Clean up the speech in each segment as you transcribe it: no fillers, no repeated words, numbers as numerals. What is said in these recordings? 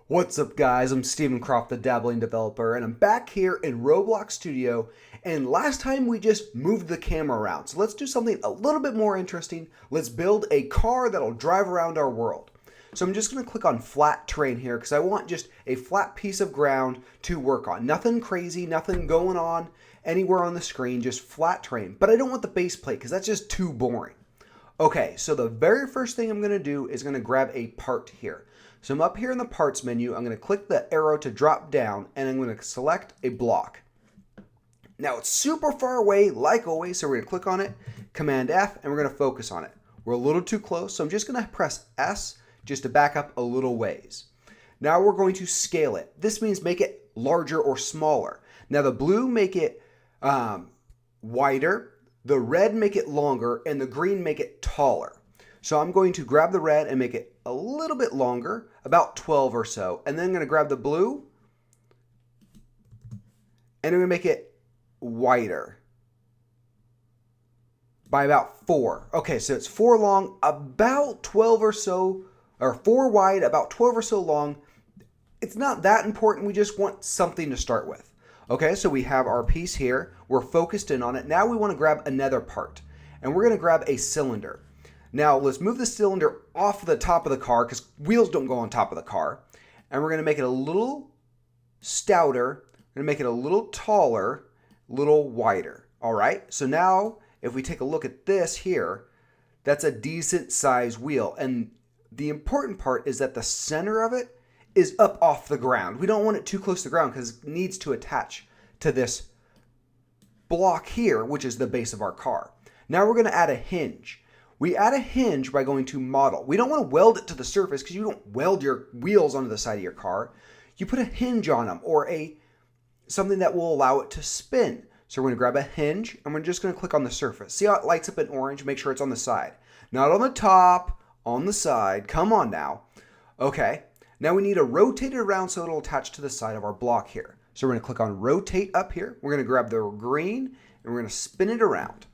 What's up guys, I'm Steven Croft, the Dabbling Developer, and I'm back here in Roblox Studio, and last time we just moved the camera around. So let's do something a little bit more interesting. Let's build a car that'll drive around our world. So I'm just going to click on flat terrain here because I want just a flat piece of ground to work on. Nothing crazy, nothing going on anywhere on the screen, just flat terrain. But I don't want the base plate because that's just too boring. Okay, so the very first thing I'm going to do is going to grab a part here. So I'm up here in the parts menu, I'm going to click the arrow to drop down, and I'm going to select a block. Now it's super far away, like always, so we're going to click on it, Command F, and we're going to focus on it. We're a little too close, so I'm just going to press S just to back up a little ways. Now we're going to scale it. This means make it larger or smaller. Now the blue make it wider, the red make it longer, and the green make it taller. So I'm going to grab the red and make it a little bit longer, about 12 or so. And then I'm going to grab the blue and I'm going to make it wider by about 4. Okay, so it's 4 long, about 12 or so, or 4 wide, about 12 or so long. It's not that important. We just want something to start with. Okay, so we have our piece here. We're focused in on it. Now we want to grab another part, and we're going to grab a cylinder. Now let's move the cylinder off the top of the car because wheels don't go on top of the car. And we're going to make it a little stouter. We're going to make it a little taller, a little wider. All right, so now if we take a look at this here, that's a decent size wheel. And the important part is that the center of it is up off the ground. We don't want it too close to the ground because it needs to attach to this block here, which is the base of our car. Now we're going to add a hinge. We add a hinge by going to model. We don't want to weld it to the surface because you don't weld your wheels onto the side of your car. You put a hinge on them or something that will allow it to spin. So we're going to grab a hinge and we're just going to click on the surface. See how it lights up in orange? Make sure it's on the side. Not on the top, on the side. Come on now. Okay. Now we need to rotate it around so it'll attach to the side of our block here. So we're going to click on rotate up here. We're going to grab the green and we're going to spin it around.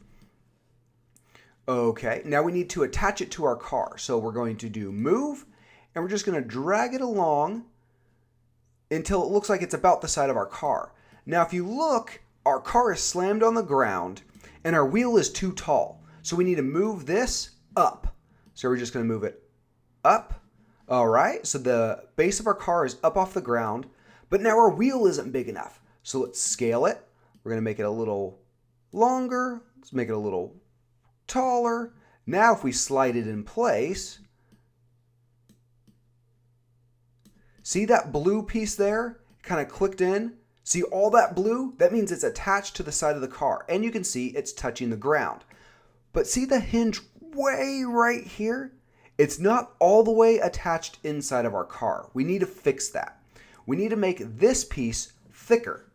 Okay, now we need to attach it to our car. So we're going to do move, and we're just going to drag it along until it looks like it's about the side of our car. Now if you look, our car is slammed on the ground, and our wheel is too tall. So we need to move this up. So we're just going to move it up. All right, so the base of our car is up off the ground, but now our wheel isn't big enough. So let's scale it. We're going to make it a little longer. Let's make it a little taller. Now if we slide it in place, see that blue piece there? Kind of clicked in. See all that blue? That means it's attached to the side of the car. And you can see it's touching the ground. But see the hinge way right here? It's not all the way attached inside of our car. We need to fix that. We need to make this piece thicker.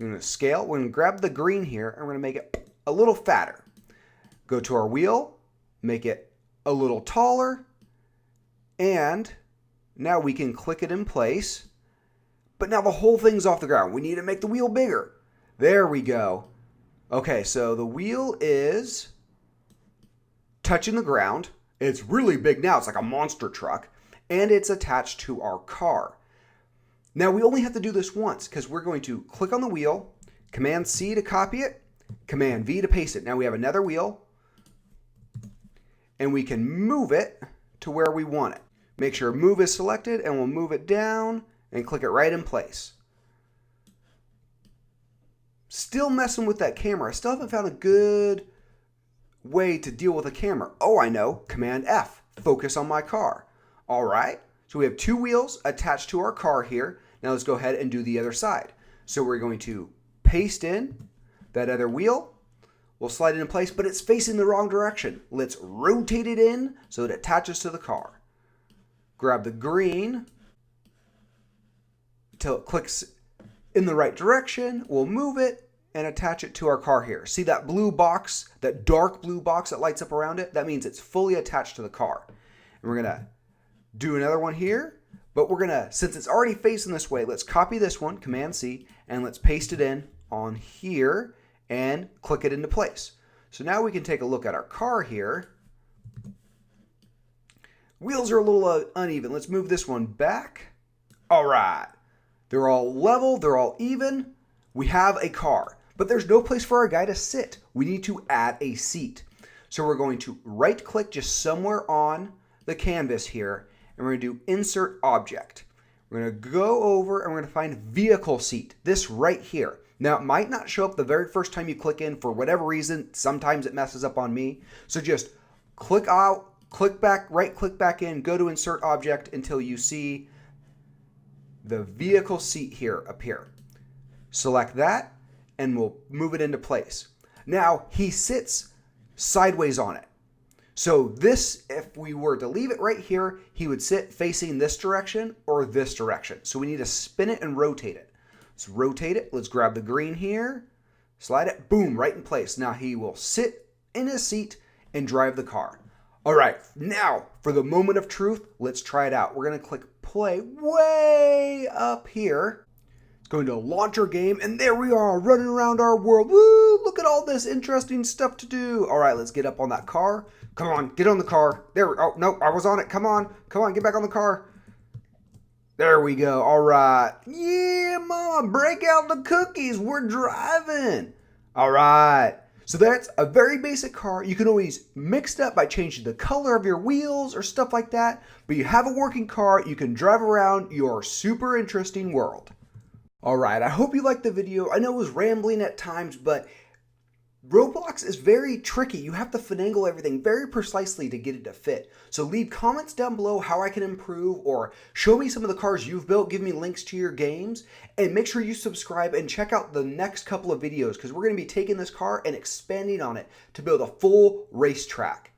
We're going to scale. We're going to grab the green here and we're going to make it a little fatter. Go to our wheel, make it a little taller, and now we can click it in place. But now the whole thing's off the ground. We need to make the wheel bigger. There we go. Okay, so the wheel is touching the ground. It's really big now. It's like a monster truck, and it's attached to our car. Now we only have to do this once because we're going to click on the wheel, Command C to copy it, Command V to paste it. Now we have another wheel, and we can move it to where we want it. Make sure move is selected and we'll move it down and click it right in place. Still messing with that camera. I still haven't found a good way to deal with a camera. Oh, I know. Command F. Focus on my car. All right. So we have 2 wheels attached to our car here. Now let's go ahead and do the other side. So we're going to paste in that other wheel. We'll slide it in place, but it's facing the wrong direction. Let's rotate it in so it attaches to the car. Grab the green until it clicks in the right direction. We'll move it and attach it to our car here. See that blue box, that dark blue box that lights up around it? That means it's fully attached to the car. And we're going to do another one here, but we're going to, since it's already facing this way, let's copy this one, Command C, and let's paste it in on here and click it into place. So now we can take a look at our car here. Wheels are a little uneven. Let's move this one back. All right. They're all level, they're all even. We have a car, but there's no place for our guy to sit. We need to add a seat. So we're going to right click just somewhere on the canvas here, and we're going to do insert object. We're going to go over and we're going to find vehicle seat, this right here. Now it might not show up the very first time you click in for whatever reason. Sometimes it messes up on me. So just click out, click back, right click back in, go to insert object until you see the vehicle seat here appear. Select that and we'll move it into place. Now he sits sideways on it. So this, if we were to leave it right here, he would sit facing this direction or this direction. So we need to spin it and rotate it. Let's rotate it. Let's grab the green here, slide it, boom, right in place. Now he will sit in his seat and drive the car. All right, now for the moment of truth, let's try it out. We're going to click play way up here. It's going to launch our game, and there we are running around our world. Woo, look at all this interesting stuff to do. All right, let's get up on that car. Come on, get on the car. There, oh, no, I was on it. Come on, get back on the car. There we go. All right. Yeah, Mama, break out the cookies. We're driving. All right. So that's a very basic car. You can always mix it up by changing the color of your wheels or stuff like that. But you have a working car. You can drive around your super interesting world. All right. I hope you liked the video. I know it was rambling at times, but Roblox is very tricky. You have to finagle everything very precisely to get it to fit. So leave comments down below how I can improve, or show me some of the cars you've built, give me links to your games, and make sure you subscribe and check out the next couple of videos because we're going to be taking this car and expanding on it to build a full racetrack.